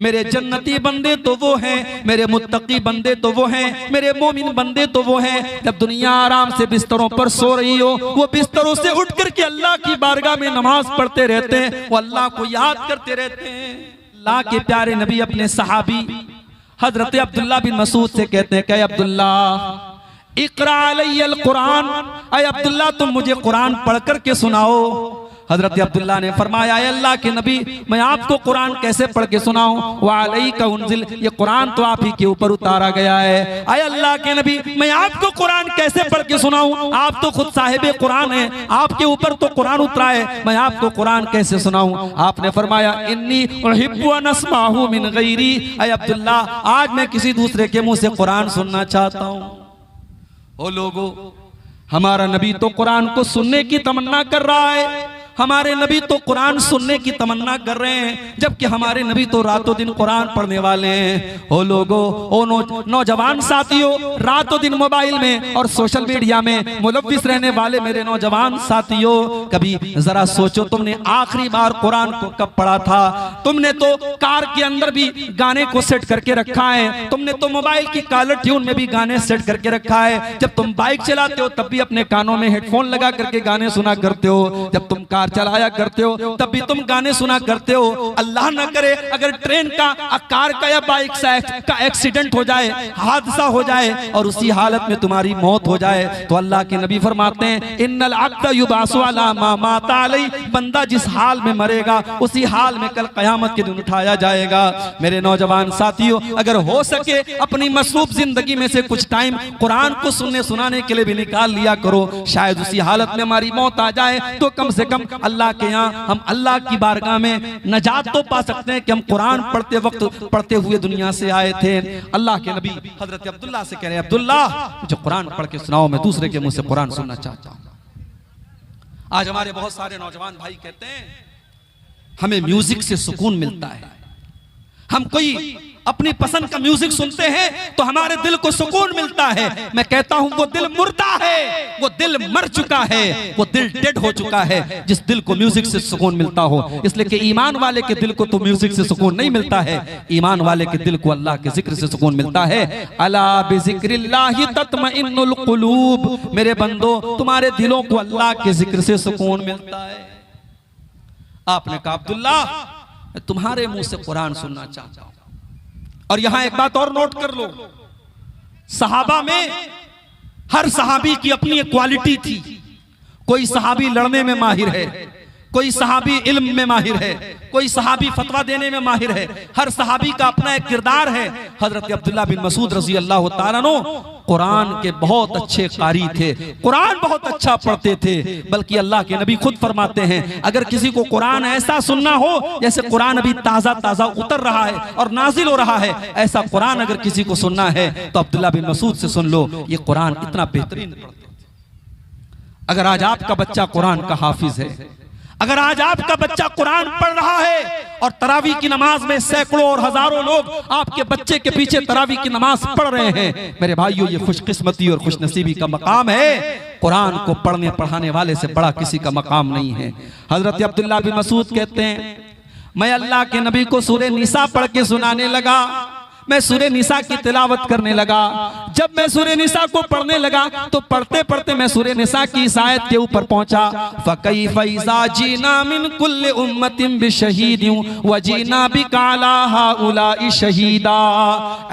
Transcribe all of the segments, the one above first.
मेरे जन्नती बंदे तो वो हैं, मेरे मुत्तकी बंदे तो वो हैं, मेरे मोमिन बंदे तो वो हैं। जब दुनिया आराम से बिस्तरों पर सो रही हो, वो बिस्तरों से उठ करके अल्लाह की बारगाह में नमाज पढ़ते रहते हैं, वो अल्लाह को याद करते रहते हैं। अल्लाह के प्यारे नबी अपने सहाबी हजरत अब्दुल्ला बिन मसूद से कहते हैं कि अब्दुल्ला इक़रा अलैयल कुरान, अय अब्दुल्ला तुम मुझे कुरान पढ़ करके सुनाओ। हजरत अब्दुल्ला ने फरमाया अल्लाह के नबी मैं आपको कुरान कैसे पढ़ के सुनाऊं, व अलैका उन्जिल, ये कुरान तो आप ही के ऊपर उतारा गया है। अय अल्लाह के नबी मैं आपको कुरान कैसे पढ़ के सुनाऊं, आप तो खुद साहिबे कुरान हैं, आपके ऊपर तो कुरान उतरा है, मैं आपको कुरान कैसे सुनाऊं। आपने फरमाया इन्नी उहिब्बु अन अस्माहु मिन गैरी, अय अब्दुल्ला आज मैं किसी दूसरे के मुंह से कुरान सुनना चाहता हूं। ओ लोगों, हमारा नबी तो कुरान को सुनने की तमन्ना कर रहा है, हमारे नबी तो कुरान सुनने की तमन्ना कर रहे हैं, जबकि हमारे नबी तो रातों दिन कुरान पढ़ने वाले हैं। ओ लोगो, ओ नौजवान साथियों, रातों दिन मोबाइल में और सोशल मीडिया में मुलव्विस रहने वाले मेरे नौजवान साथियों, कभी जरा सोचो तुमने आखिरी बार कुरान को कब पढ़ा था। तुमने तो कार के अंदर भी गाने को सेट करके रखा है, तुमने तो मोबाइल की कॉलर ट्यून में भी गाने सेट करके रखा है। जब तुम बाइक चलाते हो तब भी अपने कानों में हेडफोन लगा करके गाने सुना करते हो, जब तुम चलाया करते हो तब भी तुम गाने सुना करते हो। अल्लाह ना करे अगर ट्रेन का, कार का या बाइक का एक्सीडेंट हो जाए, हादसा हो जाए और उसी हालत में तुम्हारी मौत हो जाए, तो अल्लाह के नबी फरमाते हैं इन्नल अब्द युबासु अला मा माता अलैहि, बंदा जिस हाल में मरेगा उसी हाल में कल कयामत के दिन उठाया जाएगा। मेरे नौजवान साथियों, अगर हो सके अपनी मसरूफ जिंदगी में से कुछ टाइम कुरान को सुनने सुनाने के लिए भी निकाल लिया करो। शायद उसी हालत में हमारी मौत आ जाए तो कम से कम अल्लाह के यहाँ हम अल्लाह की बारगाह में नजात तो पा सकते हैं कि हम कुरान पढ़ते वक्त पढ़ते हुए दुनिया से आए थे। अल्लाह के नबी हजरत अब्दुल्ला से कह रहे हैं अब्दुल्ला मुझे कुरान पढ़ के सुनाओ, मैं दूसरे के मुंह से कुरान सुनना चाहता हूं। आज हमारे बहुत सारे नौजवान भाई कहते हैं हमें म्यूजिक से सुकून मिलता है, हम कोई अपनी पसंद का म्यूजिक सुनते हैं तो हमारे दिल को सुकून मिलता है। मैं कहता हूं वो दिल मुर्दा है, वो दिल मर चुका है, वो दिल डेड हो चुका है जिस दिल को म्यूजिक से सुकून मिलता हो। इसलिए कि ईमान वाले के दिल को तो म्यूजिक से सुकून नहीं मिलता है, ईमान वाले के दिल को अल्लाह के जिक्र से सुकून मिलता है। अला बिज़िक्रिल्लाहि तत्मइन्नुल कुलूब, मेरे बंदो तुम्हारे दिलों को अल्लाह के जिक्र से सुकून मिलता है। आपने कहा अब्दुल्ला तुम्हारे मुंह से कुरान सुनना चाहता हूं। और यहां एक बात और नोट कर लो, सहाबा में हर सहाबी की अपनी एक क्वालिटी थी। कोई सहाबी लड़ने में माहिर है, कोई सहाबी इल्म में माहिर है, कोई सहाबी फतवा देने में माहिर है, हर सहाबी का अपना एक किरदार है। हजरत अब्दुल्ला बिन मसूद रजी अल्लाह तआला अन्हु कुरान के बहुत अच्छे कारी थे, कुरान बहुत अच्छा पढ़ते थे। बल्कि अल्लाह के नबी खुद फरमाते हैं अगर किसी को कुरान ऐसा सुनना हो जैसे कुरान अभी ताजा ताजा उतर रहा है और नाजिल हो रहा है, ऐसा कुरान अगर किसी को सुनना है तो अब्दुल्ला बिन मसूद से सुन लो, ये कुरान इतना बेहतरीन पढ़ते थे। अगर आज आपका बच्चा कुरान का हाफिज है, अगर आज आपका बच्चा कुरान पढ़ रहा है और तरावी की नमाज में सैकड़ों और हजारों लोग आपके बच्चे के पीछे तरावी की नमाज पढ़ रहे हैं, मेरे भाइयों ये खुशकिस्मती और खुशनसीबी का मकाम है। कुरान को पढ़ने पढ़ाने वाले से बड़ा किसी का मकाम नहीं है। हजरत अब्दुल्ला बिन मसूद कहते हैं मैं अल्लाह के नबी को सूरह निसा पढ़ के सुनाने लगा, मैं सूरह निसा की तिलावत करने लगा। जब मैं सूरह निसा को पढ़ने लगा तो पढ़ते पढ़ते मैं सूरह निसा की इस आयत के ऊपर पहुंचा, फकैफ़ इज़ा जीना मिन कुल्लि उम्मतिन बिशहीदिन व जीना बिका अला हाउलाइ शहीदा।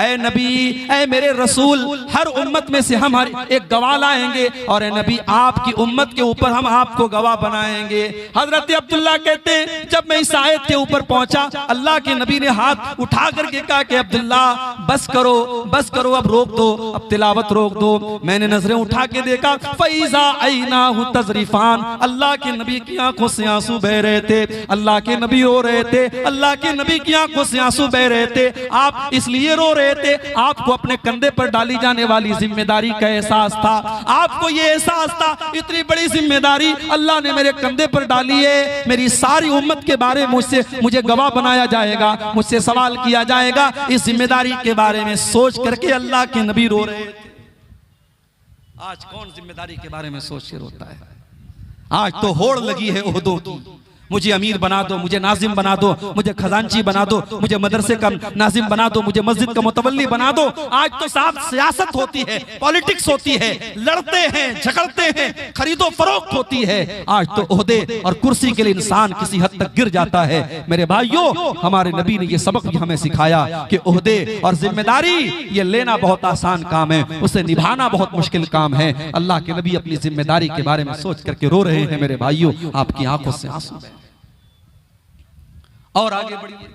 ऐ नबी, ऐ मेरे रसूल, हर उम्मत में से हम हर एक गवाह लाएंगे और ऐ नबी आपकी उम्मत के ऊपर हम आपको गवाह बनाएंगे। हजरत अब्दुल्ला कहते हैं जब मैं इस आयत के ऊपर पहुंचा अल्लाह के नबी ने हाथ उठा करके कहा कि अब्दुल्ला बस करो, बस करो, अब रोक दो, अब तिलावत रोक दो। मैंने नजरें उठा के देखा, फैज़ा ऐनाहु तज़रिफ़ान, अल्लाह के नबी की आंखों से आंसू बह रहे थे, अल्लाह के नबी रो रहे थे, अल्लाह के नबी की आंखों से आंसू बह रहे थे। आप इसलिए रो रहे थे, आपको अपने कंधे पर डाली जाने वाली जिम्मेदारी का एहसास था, आपको ये एहसास था इतनी बड़ी जिम्मेदारी अल्लाह ने मेरे कंधे पर डाली है, मेरी सारी उम्मत के बारे में मुझे गवाह बनाया जाएगा, मुझसे सवाल किया जाएगा। इस जिम्मेदारी के बारे में सोच करके अल्लाह के नबी रो रहे थे। आज कौन जिम्मेदारी के बारे में सोच के रोता है? आज तो होड़ लगी है ओहदों की, मुझे अमीर बना दो, मुझे नाजिम बना दो, मुझे खजांची बना दो, मुझे मदरसे का नाजिम बना दो, मुझे मस्जिद का मुतवल्ली बना दो। आज तो साफ सियासत होती है, पॉलिटिक्स होती है, लड़ते हैं, झगड़ते हैं, खरीदो फरोख्त होती है। आज तो ओहदे और कुर्सी के लिए इंसान किसी हद तक गिर जाता है। मेरे भाइयों, हमारे नबी ने ये सबक भी हमें सिखाया कि ओहदे और जिम्मेदारी ये लेना बहुत आसान काम है, उसे निभाना बहुत मुश्किल काम है। अल्लाह के नबी अपनी जिम्मेदारी के बारे में सोच करके रो रहे हैं। मेरे भाइयों, आपकी आंखों से आंसू है। और आगे बढ़िए।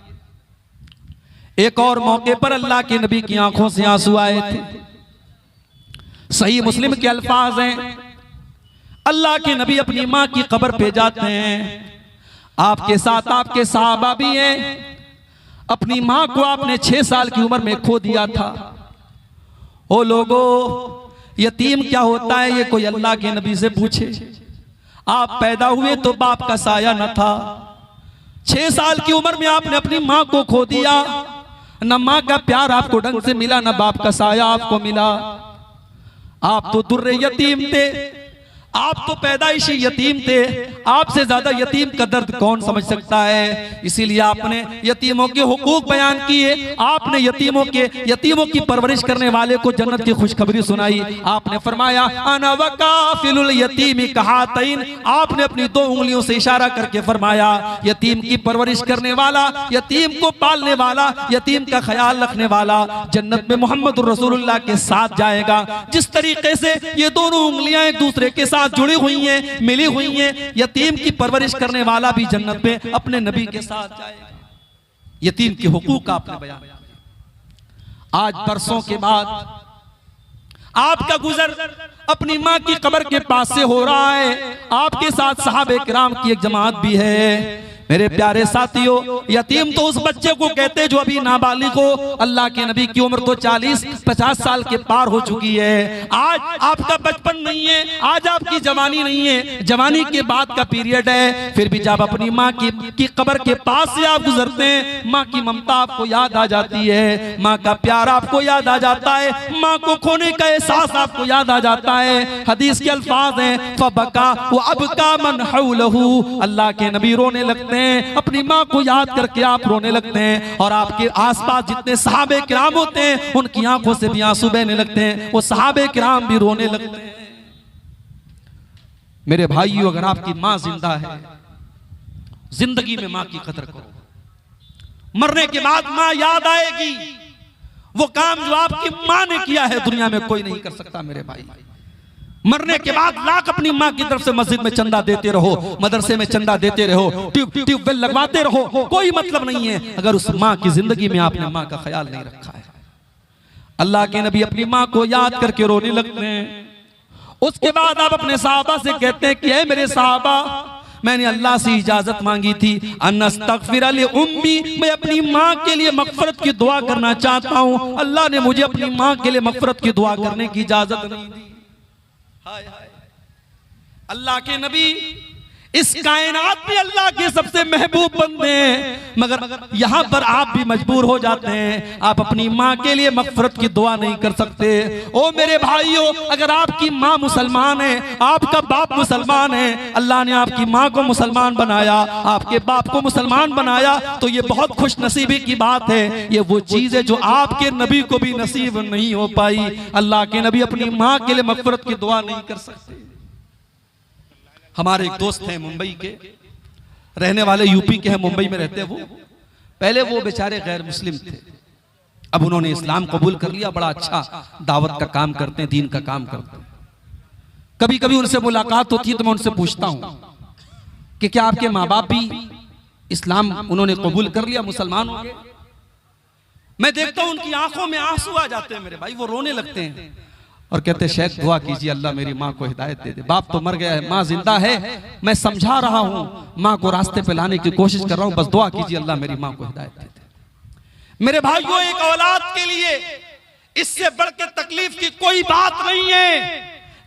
एक और मौके पर अल्लाह के नबी की आंखों से आंसू आए थे। सही मुस्लिम के अल्फाज हैं, अल्लाह के नबी अपनी मां की कब्र पे जाते हैं, आपके साथ आपके सहाबा भी हैं। अपनी मां को आपने 6 साल की उम्र में खो दिया था। ओ लोगों, यतीम क्या होता है ये कोई अल्लाह के नबी से पूछे। आप पैदा हुए तो बाप का साया न था, 6 साल की उम्र में आपने अपनी मां को खो दिया। न मां का प्यार आपको ढंग से मिला, न बाप का साया आपको मिला। आप तो दुर्रे यतीम थे, आप तो पैदाइशी यतीम थे। आपसे ज्यादा यतीम का दर्द कौन समझ सकता है। इसीलिए आपने यतीमों के हुकूक बयान किए। आपने यतीमों की परवरिश करने वाले को जन्नत की खुशखबरी सुनाई। आपने फरमाया अना वकाफिलुल यतीमी कहातैन। आपने अपनी 2 उंगलियों से इशारा करके फरमाया यतीम की परवरिश करने वाला, यतीम को पालने वाला, यतीम का ख्याल रखने वाला जन्नत में मोहम्मद रसूलुल्लाह के साथ जाएगा। जिस तरीके से ये दोनों उंगलियां एक दूसरे के साथ जुड़ी हुई हैं, मिली हुई हैं, यतीम की परवरिश करने वाला भी जन्नत में अपने नबी के साथ जाएगा। यतीम के हुकूक का आपने बयान। आज बरसों के बाद आपका गुजर अपनी मां की कब्र के पास से हो रहा है। आपके साथ सहाबे किराम की एक जमात भी है। मेरे प्यारे साथियों, यतीम तो उस बच्चे को कहते हैं जो अभी नाबालिग हो। अल्लाह के नबी की उम्र तो 40-50 साल के पार हो चुकी है। आज आपका बचपन नहीं है, आज आपकी जवानी नहीं है, जवानी के बाद का पीरियड है। फिर भी जब अपनी माँ की कब्र के पास से आप गुजरते हैं, माँ की ममता आपको याद आ जाती है, माँ का प्यार आपको याद आ जाता है, माँ को खोने का एहसास आपको याद आ जाता है। हदीस के अल्फाज हैं फबका व अबका मन हौलहू। अल्लाह के नबी रोने लगते हैं, अपनी माँ को याद करके आप रोने लगते हैं। और आपके आसपास जितने सहाबे किराम होते हैं उनकी आंखों से भी आंसू बहने लगते हैं, वो सहाबे किराम भी रोने लगते हैं। मेरे भाइयों, अगर आपकी माँ जिंदा है, जिंदगी में माँ की कदर करो। मरने के बाद माँ याद आएगी। वो काम जो आपकी माँ ने किया है दुनिया में कोई नहीं कर सकता। मेरे भाई, मरने के बाद लाख अपनी माँ की तरफ से मस्जिद में चंदा देते रहो, मदरसे में चंदा देते रहो, ट्यूबवेल लगवाते रहो, कोई मतलब नहीं है अगर उस माँ की जिंदगी में आपने माँ का ख्याल नहीं रखा है। अल्लाह के नबी अपनी माँ को याद करके रोने लगते हैं। उसके बाद आप अपने सहाबा से कहते हैं कि ऐ मेरे सहाबा, मैंने अल्लाह से इजाजत मांगी थी अनस्तगफिर ली उम्मी, मैं अपनी माँ के लिए मगफरत की दुआ करना चाहता हूँ। अल्लाह ने मुझे अपनी माँ के लिए मगफरत की दुआ करने की इजाजत नहीं दी। हाय हाय, अल्लाह के नबी इस कायनात में अल्लाह के सबसे महबूब बंदे हैं, मगर यहां पर आप भी मजबूर हो जाते हैं, आप अपनी माँ के लिए मगफरत की दुआ नहीं कर सकते। ओ मेरे भाइयों, अगर आपकी माँ मुसलमान है, आपका बाप मुसलमान है, अल्लाह ने आपकी माँ को मुसलमान बनाया, आपके बाप को मुसलमान बनाया, तो ये बहुत खुश नसीबी की बात है। ये वो चीज है जो आपके नबी को भी नसीब नहीं हो पाई। अल्लाह के नबी अपनी माँ के लिए मगफरत की दुआ नहीं कर सकते। हमारे एक दोस्त हैं मुंबई के, रहने वाले यूपी के हैं, मुंबई में रहते हैं वो। पहले वो बेचारे गैर मुस्लिम थे, अब उन्होंने इस्लाम कबूल कर लिया, बड़ा अच्छा दावत का काम करते हैं, दीन का काम करते हैं। कभी कभी उनसे मुलाकात होती है तो मैं उनसे पूछता हूं कि क्या आपके माँ बाप भी इस्लाम उन्होंने कबूल कर लिया, मुसलमान हो गए? मैं देखता हूं उनकी आंखों में आंसू आ जाते हैं मेरे भाई, वो रोने लगते हैं और कहते हैं शेख दुआ कीजिए अल्लाह मेरी माँ को हिदायत दे दे। बाप तो मर गया है, माँ जिंदा है, मैं समझा रहा हूँ, माँ को रास्ते पे लाने की कोशिश कर रहा हूँ, बस दुआ कीजिए अल्लाह मेरी माँ को हिदायत दे दे। मेरे भाइयों, एक औलाद के लिए इससे बढ़ के तकलीफ की कोई बात नहीं है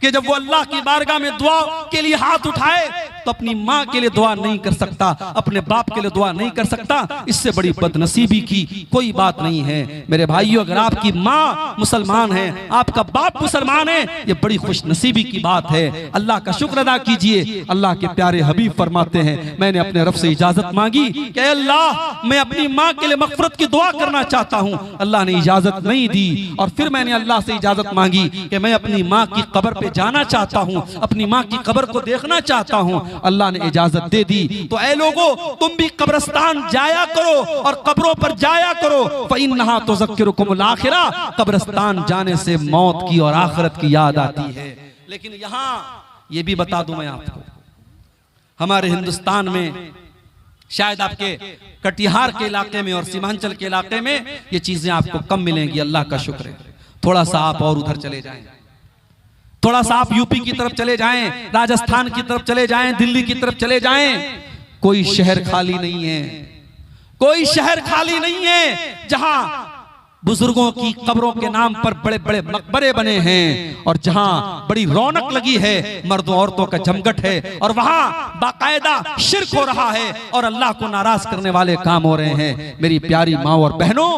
कि जब वो अल्लाह की बारगाह में दुआ के लिए हाथ उठाए तो अपनी माँ के लिए दुआ नहीं कर सकता, अपने बाप के लिए दुआ नहीं कर सकता। इससे बड़ी बदनसीबी की कोई बात नहीं है मेरे भाइयों। अगर आपकी माँ मुसलमान है, आपका बाप मुसलमान है, ये बड़ी खुशनसीबी की बात है। अल्लाह का शुक्र अदा कीजिए। अल्लाह के प्यारे हबीब फरमाते हैं, मैंने अपने रब से इजाजत मांगी कि अल्लाह मैं अपनी माँ के लिए मगफरत की दुआ करना चाहता हूँ। अल्लाह ने इजाजत नहीं दी। और फिर मैंने अल्लाह से इजाजत मांगी कि मैं अपनी माँ की कब्र पे जाना चाहता हूँ, अपनी माँ की कब्र को देखना चाहता हूँ। अल्लाह ने इजाजत दे दी। तो ऐ लोगों, तुम भी कब्रिस्तान जाया करो और कब्रों पर जाया करो। फइन्नहा तुज़क्किरुकुमुल आखिरा, कब्रिस्तान जाने से मौत की और आखिरत की याद आती है। लेकिन यहां ये भी बता दूं मैं आपको, हमारे हिंदुस्तान में शायद आपके कटिहार के इलाके में और सीमांचल के इलाके में ये चीजें आपको कम मिलेंगी। अल्लाह का शुक्र है। थोड़ा सा आप और उधर चले जाएं, थोड़ा सा आप यूपी की तरफ चले जाएं, राजस्थान की तरफ चले जाएं, दिल्ली की तरफ चले जाएं, कोई शहर खाली नहीं है, कोई शहर खाली नहीं है जहां बुजुर्गों की कब्रों के नाम पर बड़े बड़े मकबरे बने हैं और जहां बड़ी रौनक लगी है, मर्दों औरतों का जमघट है और वहां बाकायदा शिर्क हो रहा है और अल्लाह को नाराज करने वाले काम हो रहे हैं। मेरी प्यारी माँ और बहनों,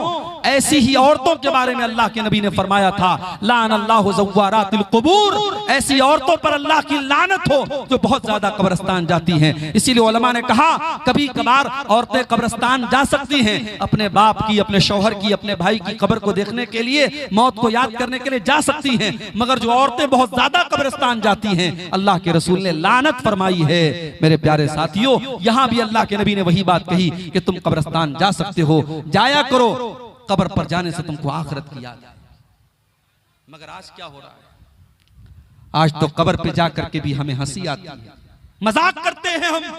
ऐसी ही औरतों के बारे में अल्लाह के नबी ने फरमाया था, लानल्लाहु ज़व्वारातिल क़ुबूर, ऐसी औरतों पर अल्लाह की लानत हो जो बहुत ज्यादा कब्रिस्तान जाती हैं। इसीलिए उलमा ने कहा, कभी कभार औरतें कब्रिस्तान जा सकती हैं, अपने बाप की, अपने शौहर की, अपने भाई की कब्र को देखने के लिए, मौत को याद करने के लिए जा सकती हैं। मगर जो औरतें बहुत ज्यादा कब्रिस्तान जाती हैं, अल्लाह के रसूल ने लानत फरमाई है। मेरे प्यारे साथियों, यहां भी अल्लाह के नबी ने वही बात कही कि तुम कब्रिस्तान जा सकते हो, जाया करो, कब्र पर जाने से तुमको आखिरत की याद आए। मगर आज क्या हो रहा है? आज तो कब्र पे जाकर के भी हमें हंसी आती है, मजाक करते हैं हम।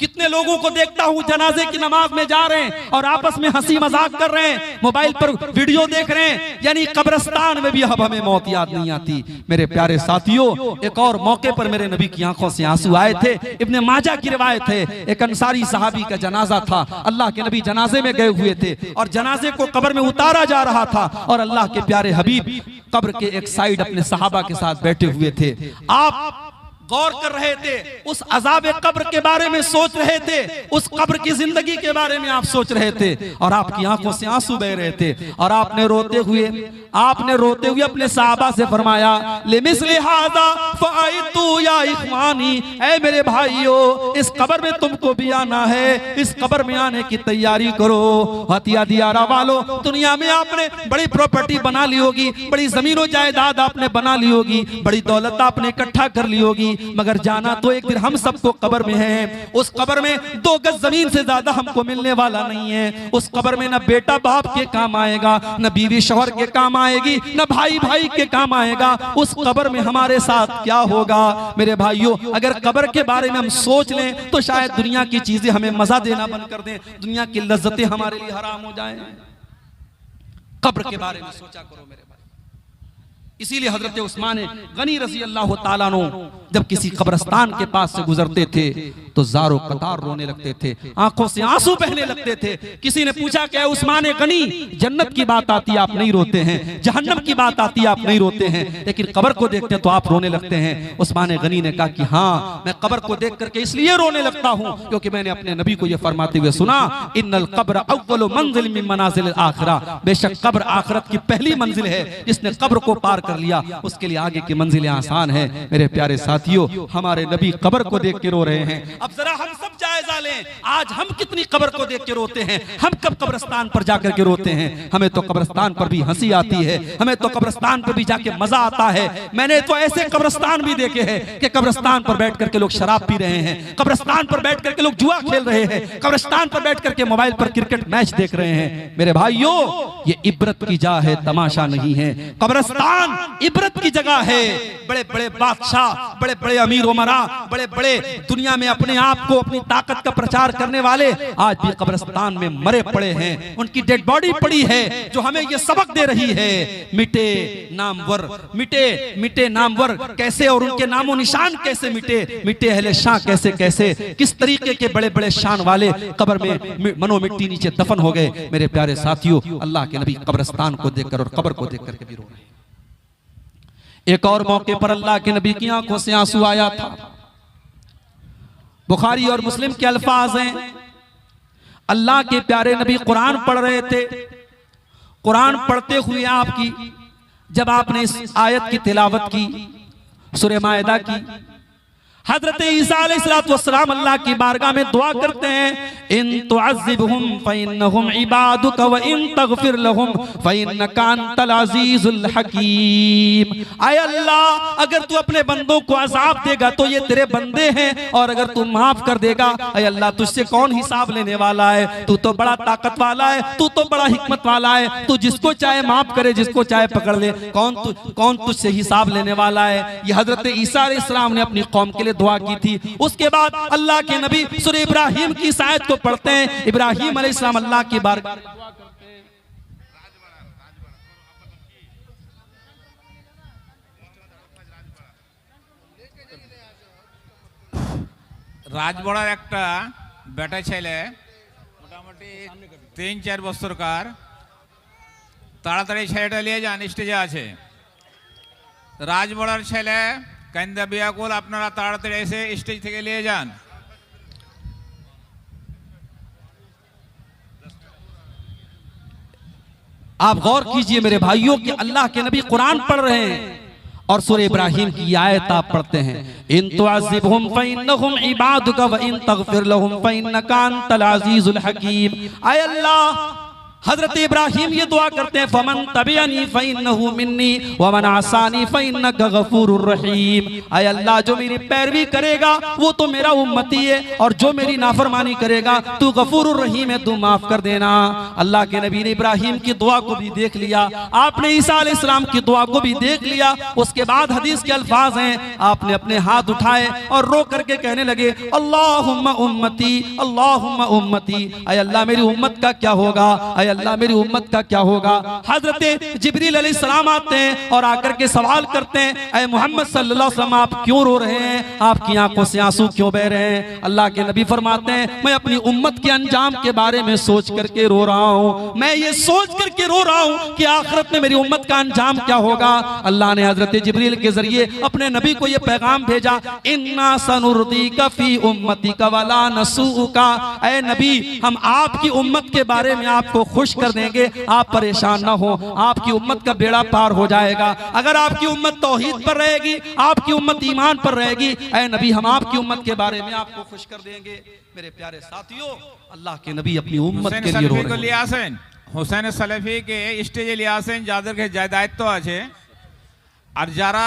कितने लोगों को देखता हूं जनाजे की नमाज में जा रहे हैं और आपस में हंसी मजाक कर रहे हैं, मोबाइल पर वीडियो देख रहे हैं। यानी कब्रिस्तान में भी अब हमें मौत याद नहीं आती। मेरे प्यारे साथियों, एक और मौके पर मेरे नबी की आंखों से आंसू आए थे। इब्ने माजा की रिवायत है, एक अंसारी सहाबी का जनाजा था। अल्लाह के नबी जनाजे में गए हुए थे और जनाजे को कब्र में उतारा जा रहा था और अल्लाह के प्यारे हबीब कब्र के एक साइड अपने सहाबा के साथ बैठे हुए थे। आप गौर कर रहे थे, उस अजाब कब्र के बारे में सोच रहे थे, उस कब्र की जिंदगी के बारे में आप सोच रहे थे और आपकी आंखों से आंसू बह रहे थे और आपने रोते हुए अपने सहाबा से फरमाया, लिमिस्लि हाज़ा फ़अइतु या इख़वानी, ऐ मेरे भाइयों, इस कब्र में तुमको भी आना है, इस कब्र में आने की तैयारी करो। हतिया दियारा वालों, दुनिया में आपने बड़ी प्रॉपर्टी बना ली होगी, बड़ी जमीन जायदाद आपने बना ली होगी, बड़ी दौलत आपने इकट्ठा कर ली होगी, मगर जाना तो एक दिन हम सबको कब्र में है। उस कब्र में 2 गज जमीन से ज्यादा हमको मिलने वाला नहीं है। उस कब्र में न बेटा बाप के काम आएगा, न बीवी शौहर के काम आएगी, न भाई भाई के काम आएगा। उस कब्र में हमारे साथ क्या होगा? मेरे भाइयों, अगर कब्र के बारे में हम सोच लें तो शायद दुनिया की चीजें हमें मजा देना बंद कर दें, दुनिया की लज्जतें हमारे लिए हराम हो जाएं। कब्र के बारे में सोचा करो मेरे भाई। इसीलिए हजरत उस्मान गनी रज़ी अल्लाह ताला अन्हु जब किसी कब्रिस्तान के पास से गुजरते थे तो जारो कतार रोने लगते थे, आंखों से आंसू बहने लगते थे। किसी ने पूछा क्या उस्मान गनी, जन्नत की बात आती है आप नहीं रोते हैं, जहन्नम की बात आती है आप नहीं रोते हैं, लेकिन कब्र को देखते हैं तो आप रोने लगते हैं। उस्मान गनी ने कहा कि हाँ, मैं कब्र को देख करके इसलिए रोने लगता हूँ क्योंकि मैंने अपने नबी को यह फरमाते हुए सुना, इन्नल कब्र अव्वलु मंजिल मिन मनाजिल आखिरा, बेशक कब्र आखिरत की पहली मंजिल है। जिसने कब्र को पार कर लिया उसके लिए आगे की मंजिलें आसान है। मेरे प्यारे साथियों, हमारे नबी कब्र को देख के रो रहे हैं। अब जरा हम सब जायजा लें, आज हम कितनी कब्र को देख के रोते हैं, हम कब कब्रिस्तान पर जाकर के रोते हैं। हमें तो कब्रिस्तान पर भी हंसी आती है, हमें तो कब्रिस्तान पर भी जाके मजा आता है। मैंने तो ऐसे कब्रिस्तान भी देखे हैं कि कब्रिस्तान पर बैठ करके लोग शराब पी रहे हैं, कब्रिस्तान पर बैठ करके लोग जुआ खेल रहे हैं, कब्रिस्तान पर बैठ करके मोबाइल पर क्रिकेट मैच देख रहे हैं। मेरे भाइयों, ये इबरत की जा है, तमाशा नहीं है। कब्रिस्तान इबरत की जगह है। बड़े बड़े बादशाह, बड़े बड़े अमीर उमरा, बड़े बड़े दुनिया में अपने आप को, अपनी ताकत का प्रचार करने वाले आज भी कब्रिस्तान में मरे पड़े हैं। उनकी डेड बॉडी पड़ी है जो हमें यह सबक दे रही है, मिटे नामवर, मिटे मिटे नामवर कैसे और उनके नामो निशान कैसे मिटे, मिटे अहले शाह कैसे कैसे, किस तरीके के बड़े बड़े शान वाले कब्र में मनो मिट्टी नीचे दफन हो गए। मेरे प्यारे साथियों, अल्लाह के नबी कब्रिस्तान को देखकर और कब्र को देखकर के भी रो रहे हैं। एक और मौके पर अल्लाह के नबी की आंखों से आंसू आया था। बुखारी और मुस्लिम के अल्फाज हैं, अल्लाह के प्यारे नबी कुरान पढ़ रहे थे। कुरान पढ़ते हुए आपकी जब आपने इस आयत की तिलावत की, सूरह माइदा की, हजरत ईसा अलैहिस्सलाम अल्लाह की बारगाह में दुआ करते हैं, इन तुअज़्ज़िबहुम फ़इन्नहुम इबादुक व इन तग़फ़िर लहुम फ़इन्नका अंतल अज़ीज़ुल हकीम। आय अल्लाह, अगर तू अपने बंदों को अज़ाब देगा तो ये तेरे बंदे हैं, और अगर तू माफ कर देगा, आय अल्लाह तुझसे कौन हिसाब लेने वाला है? तू तो बड़ा ताकत वाला है, तू तो बड़ा हिकमत वाला है, तू जिसको चाहे माफ करे, जिसको चाहे पकड़ ले, कौन तुझसे हिसाब लेने वाला है? ये हजरत ईसा अलैहिस्सलाम ने अपनी कौम के लिए दुआ की थी। उसके बाद अल्लाह के नबी सूरह इब्राहिम की इस आयत को पढ़ते हैं। इब्राहिम अलैहिस्सलाम अल्लाह की बारगाह में दुआ करते हैं। রাজবড়ার একটা বেটা ছেলে মোটামুটি 3-4 বছরকার, তাড়াতাড়ি ছেলেটা নিয়ে যান, স্টেজে আছে। রাজবড়ার ছেলে কান্দা বিয়াকুল, আপনারা তাড়াতাড়ি এসে স্টেজ থেকে নিয়ে যান। आप गौर कीजिए मेरे भाइयों कि अल्लाह के नबी कुरान पढ़ रहे हैं और सूरह इब्राहिम की आयत आप पढ़ते हैं, इन तुअज़्ज़िबहुम फ़इन्नहुम इबादुक व इन तग़फ़िर लहुम फ़इन्नका अंतल अज़ीज़ुल हकीम। आय अल्लाह, हजरत इब्राहिम ये दुआ करते हैं, फमन तबिअनी फ़इन्नहु मिन्नी व मन आसानी फ़इन्नका गफ़ूरुर रहीम। आय अल्लाह, जो मेरी पैरवी करेगा वो तो मेरा उम्मती है, और जो मेरी नाफरमानी करेगा तू गफूरुर रहीम है, तू माफ कर देना। अल्लाह के नबी ने इब्राहिम की दुआ को भी देख लिया, आपने ईसा अलैहिस्सलाम की दुआ को भी देख लिया। उसके बाद हदीस के अल्फाज हैं, आपने अपने हाथ उठाए और रो करके कहने लगे, अल्लाहुम्मा उम्मती, अल्लाहुम्मा उम्मती। आय अल्लाह, मेरी उम्मत का क्या होगा? अल्लाह, मेरी उम्मत का क्या होगा? हजरत जिब्रील अलैहिस्सलाम आते हैं और आकर के सवाल करते हैं, ऐ मोहम्मद सल्लल्लाहु अलैहि वसल्लम, आप क्यों रो रहे हैं? आपकी आंखों से आंसू क्यों बह रहे हैं? अल्लाह के नबी फरमाते हैं, मैं अपनी उम्मत के अंजाम के बारे में सोच करके रो रहा हूँ। मैं ये सोच करके रो रहा हूँ कि आखिरत में मेरी उम्मत का अंजाम क्या होगा। अल्लाह ने हजरत जिब्रील के जरिए अपने नबी को यह पैगाम भेजा, इन्ना सनुर्दीका फी उम्मतिका वला नसूका। ऐ नबी, हम आपकी उम्मत के बारे में आपको खुश कर देंगे, आप परेशान ना हो, आपकी उम्मत का बेड़ा पार हो जाएगा। अगर आपकी उम्मत तौहीद पर रहेगी, आपकी उम्मत ईमान पर रहेगी, ऐ नबी, हम आपकी उम्मत के बारे में आपको खुश कर देंगे। मेरे प्यारे साथियों, अल्लाह के नबी अपनी उम्मत के लिए रो रहे हैं। हुसैन सलेफी के स्टेजे लिए आसें, যাদেরকে দায়িত্ব আছে, আর যারা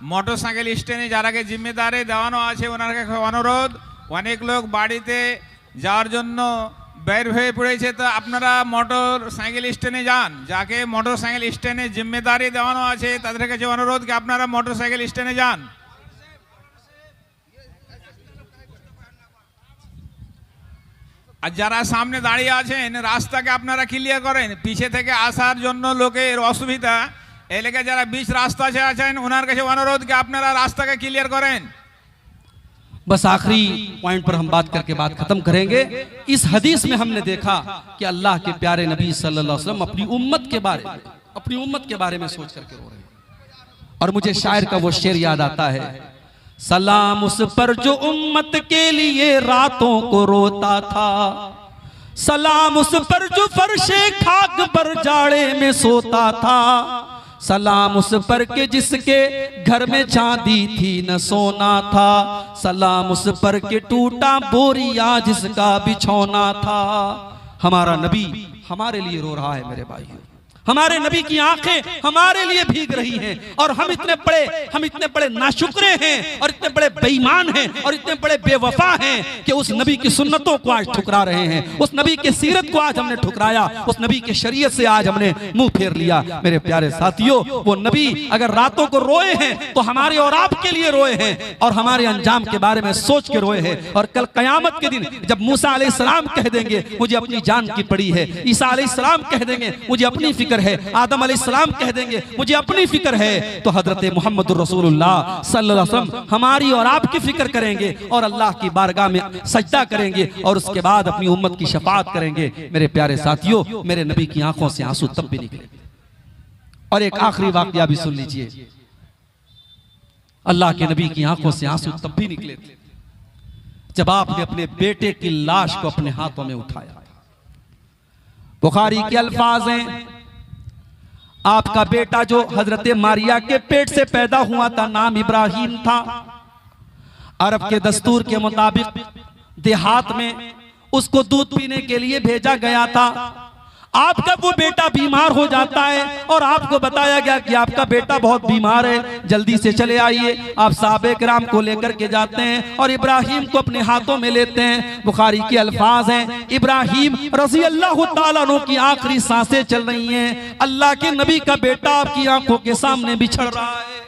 মোটরসাইকেল স্ট্যান্ডে যারাকে জিম্মেদারি দেওয়ানো আছে, ওনাকে অনুরোধ, অনেক লোক বাড়িতে যাওয়ার জন্য বের হয়ে পড়েছে, তো আপনারা মোটর সাইকেল স্ট্যান্ডে যান। যাকে মোটর সাইকেল স্ট্যান্ডে জিম্মেদারি দেওয়ানো আছে তাদের কাছে অনুরোধ কি আপনারা মোটর সাইকেল স্ট্যান্ডে যান। আর যারা সামনে দাঁড়িয়ে আছেন, রাস্তাকে আপনারা ক্লিয়ার করেন। পিছে থেকে আসার জন্য লোকের অসুবিধা, এলাকায় যারা বিচ রাস্তা আছেন ওনার কাছে অনুরোধ কি আপনারা রাস্তাকে ক্লিয়ার করেন। बस आखिरी पॉइंट पर हम बात करके बात खत्म करेंगे। इस हदीस में हमने देखा कि अल्लाह के प्यारे नबी सल्लल्लाहु अलैहि वसल्लम अपनी उम्मत के बारे में सोच करके रो रहे हैं। और मुझे शायर का वो शेर याद आता है, सलाम उस पर जो उम्मत के लिए रातों को रोता था, सलाम उस पर जो फर्शे खाक पर जाड़े में सोता था, सलाम उस पर के जिसके घर में चांदी थी न सोना था, सलाम उस पर के टूटा बोरिया जिसका बिछौना था। हमारा नबी हमारे लिए रो रहा है मेरे भाइयों, हमारे नबी की आंखें हमारे लिए भीग रही हैं, और हम इतने बड़े नाशुक्रे हैं, और इतने बड़े बेईमान हैं, और इतने बड़े बेवफा हैं कि उस नबी की सुन्नतों को आज ठुकरा रहे हैं। उस नबी के सीरत को आज हमने ठुकराया, उस नबी के शरीयत से आज हमने मुंह फेर लिया। मेरे प्यारे साथियों, वो नबी अगर रातों को रोए हैं तो हमारे और आपके लिए रोए हैं, और हमारे अंजाम के बारे में सोच के रोए हैं। और कल कयामत के दिन जब मूसा अलैहिस्सलाम कह देंगे मुझे अपनी जान की पड़ी है, ईसा अलैहिस्सलाम कह देंगे मुझे अपनी फिक्र है, आदम अलैहिस्सलाम कह देंगे मुझे अपनी फिक्र है, तो हजरत मोहम्मद रसूलुल्लाह सल्लल्लाहु अलैहि वसल्लम हमारी और आपकी फिक्र करेंगे, और अल्लाह की बारगाह में सजदा करेंगे, और उसके बाद अपनी उम्मत की शफाअत करेंगे। मेरे प्यारे साथियों, मेरे नबी की आंखों से आंसू तब भी निकले। और एक आखिरी वाकया भी सुन लीजिए, अल्लाह के नबी की आंखों से आंसू तब भी निकले थे जब आपने अपने बेटे की लाश को अपने हाथों में उठाया। बुखारी के अल्फाज हैं, आपका बेटा जो हजरत मारिया के पेट से पैदा हुआ था, नाम इब्राहिम था। अरब के दस्तूर के मुताबिक देहात में उसको दूध पीने के लिए भेजा गया था। आपका वो बेटा बीमार हो जाता है और आपको बताया गया कि आपका बेटा बहुत बीमार है, जल्दी से चले आइए। आप साहबे किराम को लेकर के जाते हैं और इब्राहिम को अपने हाथों में लेते हैं। बुखारी के अल्फाज हैं, इब्राहिम रज़ी अल्लाह तआला अन्हु की आखिरी सांसें चल रही हैं, अल्लाह के नबी का बेटा आपकी आंखों के सामने बिछड़ रहा है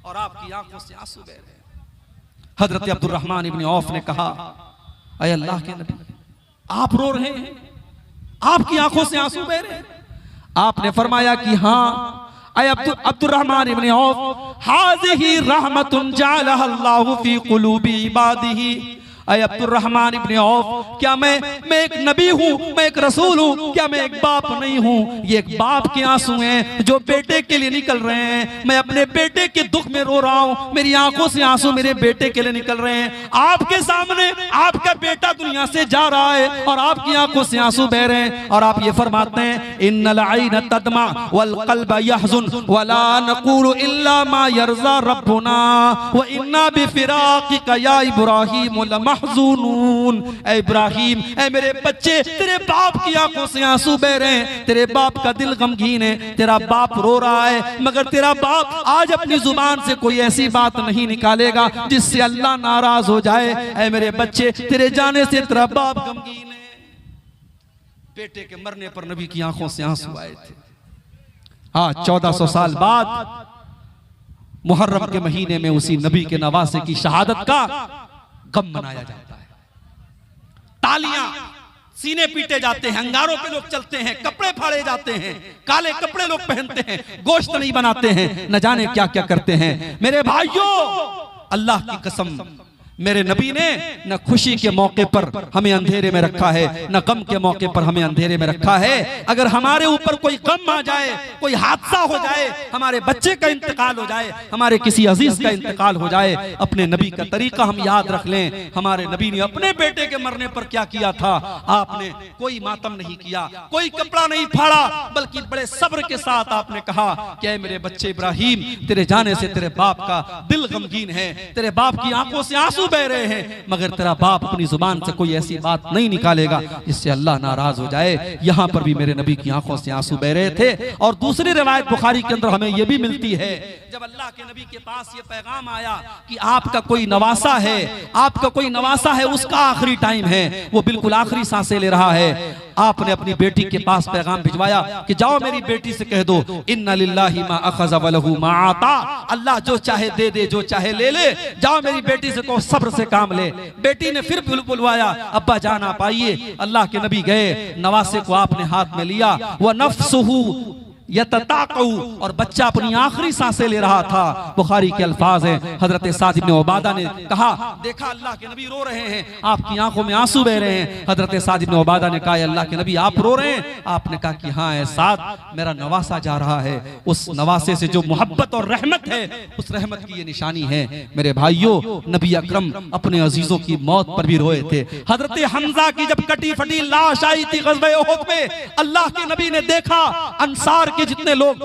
और आपकी आंखों से आंसू बह रहे हैं। हजरत अब्दुर्रहमान इब्न औफ ने कहा, अय अल्लाह के नबी, आप रो रहे हैं, आपकी आंखों से आंसू बह रहे हैं। आपने फरमाया कि हाँ अब्दुर्रहमान इब्न औफ, हाज़िही रहमतुन जअलहा अल्लाहु फी क़ुलूबि इबादिही। अब्दुर्रहमान इब्न औफ, क्या मैं एक नबी हूँ, मैं एक रसूल हूँ, क्या मैं एक बाप नहीं हूँ? ये एक बाप के आंसू हैं जो बेटे के लिए निकल रहे हैं। मैं अपने बेटे के दुख में रो रहा हूँ, मेरी आंखों से आंसू मेरे बेटे के लिए निकल रहे हैं। आपके सामने आपका बेटा दुनिया से जा रहा है और आपकी आंखों से आंसू बह रहे हैं और आप ये फरमाते हैं, इन्नल ऐन तदमा वल क़ल्ब यहज़ुन वला नक़ूलु इल्ला मा यर्ज़ा रब्बुना व इन्ना बिफ़िराक़िका या इब्राहीम महज़ूनून। ऐ इब्राहिम, ऐ मेरे बच्चे, तेरे बाप की आंखों से आंसू बह रहे हैं, तेरे बाप का दिल गमगीन है, तेरा बाप रो रहा है, मगर तेरा बाप आज अपनी जुबान से कोई ऐसी बात नहीं निकालेगा जिससे अल्लाह नाराज हो जाए। ऐ मेरे बच्चे, तेरे जाने से तेरा बाप गमगीन है। बेटे के मरने पर नबी की आंखों से आंसू आए थे। हाँ, 1400 साल बाद मुहर्रम के महीने में उसी नबी के नवासे की शहादत का गम मनाया जाता है। तालियां, सीने पीटे जाते हैं, अंगारों पे लोग चलते हैं, कपड़े फाड़े जाते हैं, काले कपड़े लोग पहनते हैं, गोश्त नहीं बनाते हैं, न जाने क्या क्या करते हैं। मेरे भाइयों, अल्लाह की कसम, मेरे नबी ने न खुशी के मौके पर हमें अंधेरे में रखा है, न गम के मौके पर हमें अंधेरे में रखा है। अगर हमारे ऊपर कोई गम आ जाए, कोई हादसा हो जाए, हमारे बच्चे का इंतकाल हो जाए, हमारे किसी अजीज का इंतकाल हो जाए, अपने नबी का तरीका हम याद रख लें। हमारे नबी ने अपने बेटे के मरने पर क्या किया था? आपने कोई मातम नहीं किया, कोई कपड़ा नहीं फाड़ा, बल्कि बड़े सब्र के साथ आपने कहा कि ऐ मेरे बच्चे इब्राहिम, तेरे जाने से तेरे बाप का दिल गमगीन है, तेरे बाप की आंखों से आंसू बह रहे हैं, मगर तेरा बाप अपनी जुबान से कोई ऐसी बात नहीं निकालेगा जिससे अल्लाह नाराज हो जाए। यहां पर भी मेरे नबी की आंखों से आंसू बह रहे थे। और दूसरी रिवायत बुखारी के अंदर हमें यह भी मिलती है, जब अल्लाह के नबी के पास ये पैगाम आया कि आपका कोई नवासा है, आपका कोई नवासा है, उसका आखिरी टाइम है, वो बिल्कुल आखिरी सांसें ले रहा है, आपने अपनी बेटी के पास पैगाम भिजवाया कि जाओ मेरी बेटी से कह दो, इन्ना लिल्लाहि मा अखज़ व लहू मा आता, अल्लाह जो चाहे दे दे, जो चाहे ले ले, जाओ मेरी बेटी से कहो सब्र से काम ले। बेटी ने फिर बुलवाया, अब्बा जान आप आइए। अल्लाह के नबी गए, नवासे को आपने हाथ में लिया, व नफ्सुहु यतताक़उ, और बच्चा अपनी आखिरी सांसें ले रहा था। बुखारी के अल्फाज हैं, हजरत साद इब्न उबादा ने कहा, देखा अल्लाह के नबी रो रहे हैं, आपकी आंखों में आंसू बह रहे हैं। हजरत साद इब्न उबादा ने कहा, अल्लाह के नबी आप रो रहे हैं? आपने कहा कि हाँ है साद, मेरा नवासा जा रहा है, उस नवासे से जो मोहब्बत और रहमत है, उस रहमत की ये निशानी है। मेरे भाइयों, नबी अकरम अपने अजीजों की मौत पर भी रोए थे। हजरत हमजा की जब कटी फटी लाश आई थी ग़ज़वे उहद में, अल्लाह के नबी ने देखा अंसार के जितने लोग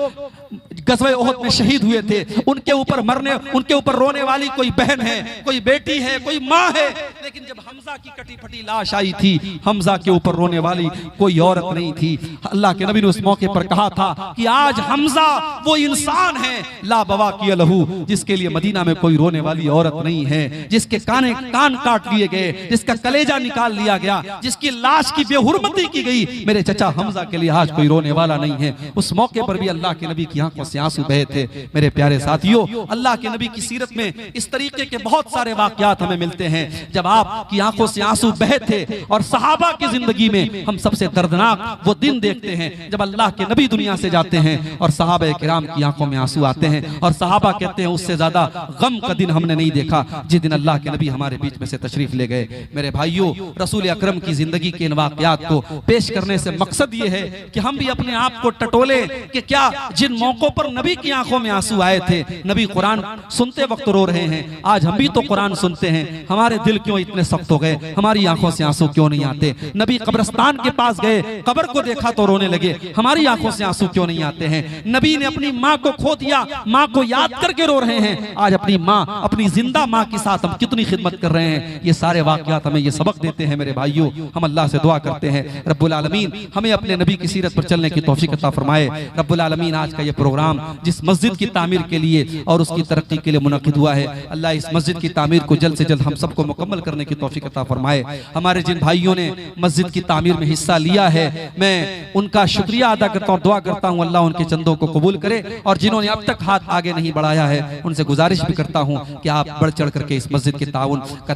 ग़ज़वे उहद में शहीद हुए थे, उनके ऊपर मरने, उनके ऊपर रोने वाली कोई बहन है, कोई बेटी है, कोई माँ है, लेकिन जब हमजा की कटी फटी लाश आई थी, हमजा के ऊपर रोने वाली कोई औरत नहीं थी। अल्लाह के नबी ने उस मौके पर कहा था कि आज हमजा वो इंसान है, ला बवा की लहू, जिसके लिए मदीना में कोई रोने वाली औरत नहीं है, जिसके कान काट लिए गए, जिसका कलेजा निकाल लिया गया, जिसकी लाश की बेहुरमती की गई, मेरे चचा हमजा के लिए आज कोई रोने वाला नहीं है। उस मौके पर भी अल्लाह के नबी की आंखों से आंसू बहे थे। मेरे प्यारे साथियों, अल्लाह के नबी की सीरत में इस तरीके के बहुत सारे वाकयात हमें मिलते हैं। जब आपकी आंखों आंखों से आंसू बहे थे। और सहाबा की जिंदगी में हम सबसे दर्दनाक वो दिन देखते हैं जब अल्लाह के नबी दुनिया से जाते हैं और सहाबा किराम की आंखों में आंसू आते हैं और सहाबा कहते हैं उससे ज्यादा गम का दिन हमने नहीं देखा जिस दिन अल्लाह के नबी हमारे बीच में से तशरीफ ले गए। मेरे भाइयों, रसूल अकरम की जिंदगी के इन वाकयात को पेश करने से मकसद ये है कि हम भी अपने आप को टटोले कि क्या जिन मौकों पर नबी की आंखों में आंसू आए थे, नबी कुरान सुनते वक्त रो रहे हैं, आज हम भी तो कुरान सुनते हैं, हमारे दिल क्यों इतने सख्त हो गए, हमारी आंखों से आंसू क्यों नहीं आते? नबी कब्रिस्तान के पास गए, कब्र को देखा तो रोने लगे, हमारी आंखों से आंसू क्यों नहीं आते हैं? नबी ने अपनी माँ को खो दिया, माँ को याद करके रो रहे हैं, आज अपनी माँ, अपनी जिंदा माँ के साथ हम कितनी खिदमत कर रहे हैं। ये सारे वाकयात हमें ये सबक देते हैं। मेरे भाइयों, हम अल्लाह से दुआ करते हैं रब्बुल आलमीन हमें अपने नबी की सीरत पर चलने की तौफीक अता फरमाए। रब्बुल आलमीन आज का ये प्रोग्राम जिस मस्जिद की तामीर के लिए और उसकी तरक्की के लिए मुनक़िद हुआ है, अल्लाह इस मस्जिद की तामीर को जल्द से जल्द हम सबको मुकम्मल करने की तौफीक अता फरमाए। हमारे जिन भाइयों ने मस्जिद की तामीर में हिस्सा लिया है, मैं उनका शुक्रिया अदा करता हूँ, दुआ करता हूँ अल्लाह उनके चंदों को कबूल करे, और जिन्होंने अब तक हाथ आगे नहीं बढ़ाया है उनसे गुजारिश भी करता हूँ कि आप बढ़ चढ़ करके इस मस्जिद के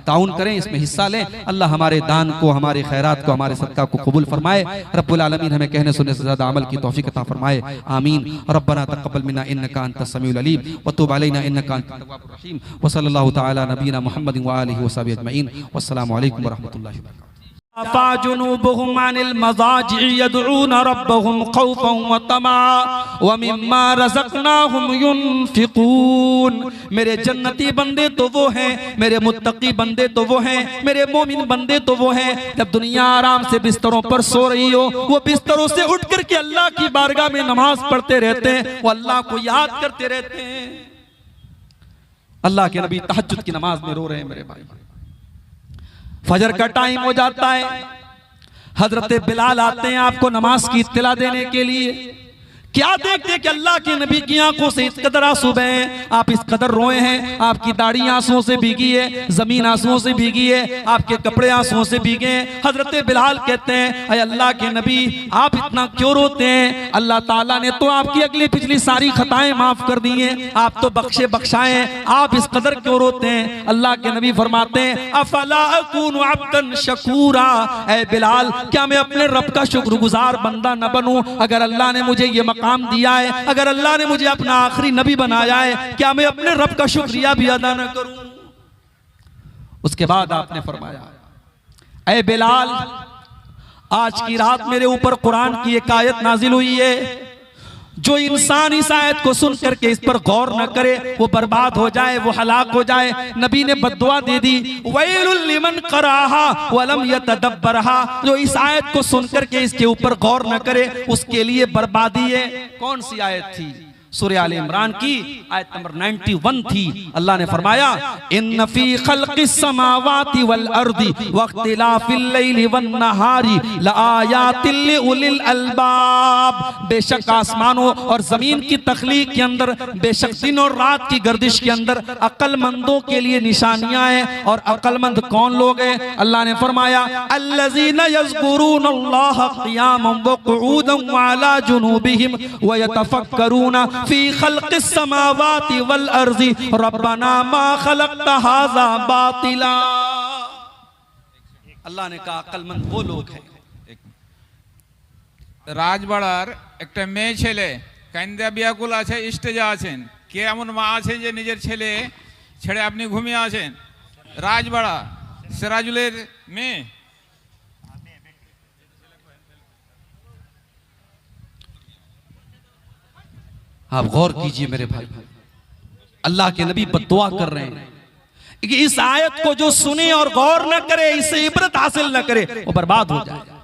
ताउन करें, इसमें हिस्सा लें। अल्लाह हमारे दान को, हमारे खैरात को, हमारे सदका को कबूल फरमाए। रब्बुल आलमीन हमें कहने सुनने से ज्यादा अमल की तौफीक अता फरमाए। आमीन। रब्बना तक़ब्बल मिन्ना इन्नका अंतस समीउल अलीम व तुब अलैना इन्नका अंतत तव्वाबुर रहीम। व सल्लल्लाहु तआला नबीना मुहम्मदिन व आलिहि व सहबिहि अजमईन। वस्सलामु अलैकुम व रहमतुल्लाहि व बरकातुहू। जुनूबुहुम अनिल मज़ाजि'i यदऊन रब्बहुम खौफन व तमअ व मिम्मा रज़क़नाहुम युनफ़िक़ून। मेरे जन्नती बंदे तो वो हैं, मेरे मुत्तकी बंदे तो वो हैं, मेरे मोमिन बंदे तो वो हैं, जब दुनिया आराम से बिस्तरों पर सो रही हो, वो बिस्तरों से उठ करके अल्लाह की बारगाह में नमाज पढ़ते रहते हैं, वो अल्लाह को याद करते रहते हैं। अल्लाह के नबी तहज्जुद की नमाज में रो रहे हैं। मेरे भाई, फजर का टाइम हो जाता है, हजरत बिलाल आते हैं आपको नमाज की इत्तला देने के लिए। क्या देखते कि अल्लाह के नबी की आंखों से इस कदर आंसू बहे, आप इस कदर रोए हैं, आपकी दाढ़ी आंसुओं से भीगी है, जमीन आंसुओं से भीगी है, आपके कपड़े आंसुओं से भीगे हैं। हजरत बिलाल कहते हैं, अय अल्लाह के नबी आप इतना क्यों रोते हैं? अल्लाह ताला ने तो आपकी अगली पिछली सारी खताएं माफ कर दी हैं, आप तो बख्शे बख्शाए, आप इस कदर क्यों रोते हैं? अल्लाह के नबी फरमाते हैं, अफला अकूनु अब्दन शकूरा, ऐ बिलाल क्या मैं अपने रब का शुक्रगुजार बंदा न बनूं? अगर अल्लाह ने मुझे ये काम दिया है, अगर अल्लाह ने मुझे अपना आखिरी नबी बनाया है, क्या मैं अपने रब का शुक्रिया भी अदा न करूं? उसके बाद आपने फरमाया, ऐ बिलाल आज की रात मेरे ऊपर कुरान की एक आयत नाजिल हुई है, जो इंसान इस आयत को सुन करके इस पर गौर न करे वो बर्बाद हो जाए, वो हलाक हो जाए। नबी ने बद्दुआ दे दी, वैलुल लिमन क़राहा वलम यतदब्बरहा, जो इस आयत को सुन करके इसके ऊपर गौर न करे उसके लिए बर्बादी है। कौन सी आयत थी? सूरह आल इमरान की आयत नंबर 91 थी। अल्लाह ने फरमाया, इन्न फी खल्क़िस समावाति वल अर्दि वख्तिलाफिल लैलि वन नहारी लआयातिल लिउलिल अलबाब। बेशक आसमानों और जमीन की तख्लीक के अंदर, बेशक दिन और रात की गर्दिश के अंदर अक्लमंदों के लिए निशानियां हैं। और अक्लमंद कौन लोग हैं? अल्लाह ने फरमाया, अल्लज़ीना यज़कुरूनल्लाह क़ियामन व क़ुऊदन व अला जुनूबिहिम व यतफक्करून फी खल्क़िस समावाति वल अर्ज़ि रब्बना मा खलक़्ता हाज़ा बातिला। अल्लाह ने कहा अक्लमंद वो लोग हैं। রাজবাড়ার একটা মেয়ে ছেলে কান্দা বিয়াকুল আছে, স্টেজে আছেন, কে এমন মা আছেন যে নিজের ছেলে ছেড়ে আপনি ঘুমিয়ে আছেন? রাজবাড়া সিরাজুলের মেয়ে। आप गौर कीजिए मेरे भाई, अल्लाह के नबी बद्दुआ कर रहे हैं कि इस आयत को जो सुने और गौर न करे, इससे इबरत हासिल न करे, वो बर्बाद हो जाएगा।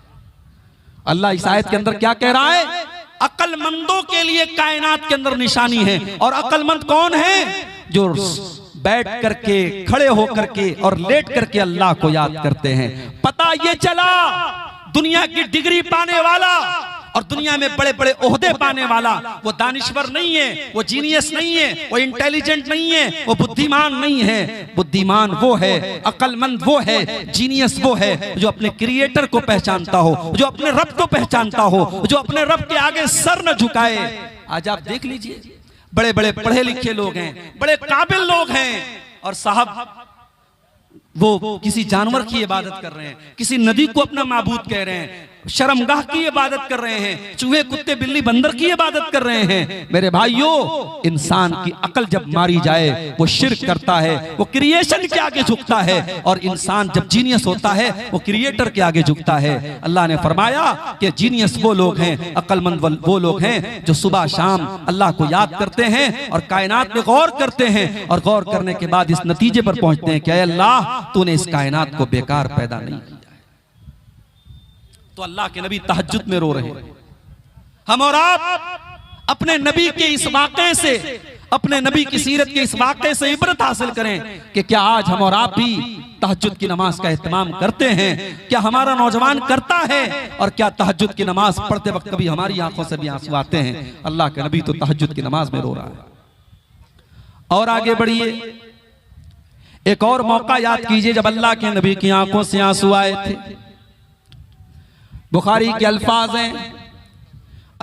अल्लाह इस आयत के अंदर क्या कह रहा है? अक्लमंदों के लिए कायनात के अंदर निशानी है। और अक्लमंद कौन है? जो बैठ करके, खड़े होकर के और लेट करके अल्लाह को याद करते हैं। पता ये चला दुनिया की डिग्री पाने वाला और दुनिया में बड़े बड़े ओहदे पाने वाला वो दानिश्वर नहीं है, वो जीनियस नहीं है, वो इंटेलिजेंट नहीं है, वो बुद्धिमान नहीं है। बुद्धिमान वो है, अक्लमंद वो है, जीनियस वो है जो अपने क्रिएटर को पहचानता हो, जो अपने रब को पहचानता हो, जो अपने रब के आगे सर न झुकाए। आज आप देख लीजिए, बड़े बड़े पढ़े लिखे लोग हैं, बड़े काबिल लोग हैं, और साहब वो किसी जानवर की इबादत कर रहे हैं, किसी नदी को अपना माबूद कह रहे हैं, शर्मगाह की इबादत कर रहे हैं, चूहे कुत्ते बिल्ली बंदर की इबादत कर रहे हैं। मेरे भाइयों, इंसान की अकल जब मारी जाए वो शिर्क करता है, वो क्रिएशन के आगे झुकता है, और इंसान जब जीनियस होता है वो क्रिएटर के आगे झुकता है। अल्लाह ने फरमाया कि जीनियस वो लोग हैं, अक्लमंद वो लोग हैं जो सुबह शाम अल्लाह को याद करते हैं और कायनात में गौर करते हैं, और गौर करने के बाद इस नतीजे पर पहुंचते हैं कि ऐ अल्लाह, तूने इस कायनात को बेकार पैदा नहीं किया। तो अल्लाह के नबी तहज्जुद में रो रहे हैं। हम और आप अपने नबी के इस वाक़े से, अपने नबी की सीरत के इस वाक़े से इबरत हासिल करें कि क्या आज हम और आप भी तहज्जुद की नमाज का एहतमाम करते हैं? क्या हमारा नौजवान करता है? और क्या तहज्जुद की नमाज पढ़ते वक्त कभी हमारी आंखों से भी आंसू आते हैं? अल्लाह के नबी तो तहज्जुद की नमाज में रो रहा है। और आगे बढ़िए, एक और मौका याद कीजिए जब अल्लाह के नबी की आंखों से आंसू आए थे। बुखारी के अल्फाज हैं,